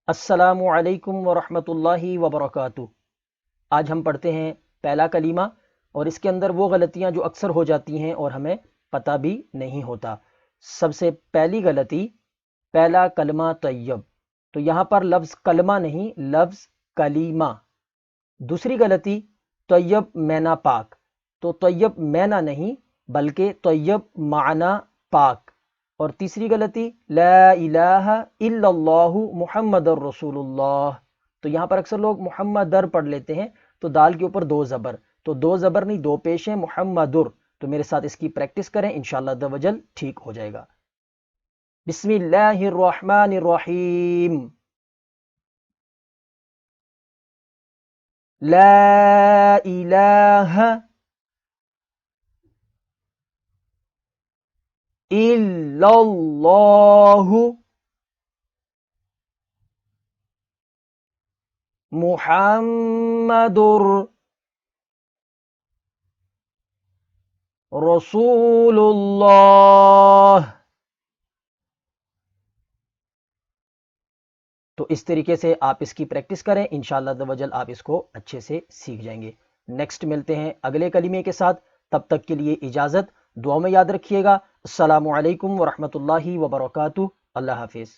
السلام علیکم ورحمۃ اللہ وبرکاتہ۔ آج ہم پڑھتے ہیں پہلا کلمہ، اور اس کے اندر وہ غلطیاں جو اکثر ہو جاتی ہیں اور ہمیں پتہ بھی نہیں ہوتا۔ سب سے پہلی غلطی، پہلا کلمہ طیب، تو یہاں پر لفظ کلمہ نہیں، لفظ کلیمہ۔ دوسری غلطی، طیب مینا پاک، تو طیب مینا نہیں بلکہ طیب معنی پاک۔ اور تیسری غلطی، لا الہ الا اللہ محمد الرسول اللہ، تو یہاں پر اکثر لوگ محمدر پڑھ لیتے ہیں، تو دال کے اوپر دو زبر، تو دو زبر نہیں دو پیش ہیں، محمدر۔ تو میرے ساتھ اس کی پریکٹس کریں، انشاءاللہ عز و جل ٹھیک ہو جائے گا۔ بسم اللہ الرحمن الرحیم، لا الہ الا اللہ محمد رسول اللہ۔ تو اس طریقے سے آپ اس کی پریکٹس کریں، انشاءاللہ عز و جل آپ اس کو اچھے سے سیکھ جائیں گے۔ نیکسٹ ملتے ہیں اگلے کلمے کے ساتھ، تب تک کے لیے اجازت، دعا میں یاد رکھیے گا۔ السلام علیکم ورحمۃ اللہ وبرکاتہ۔ اللہ حافظ۔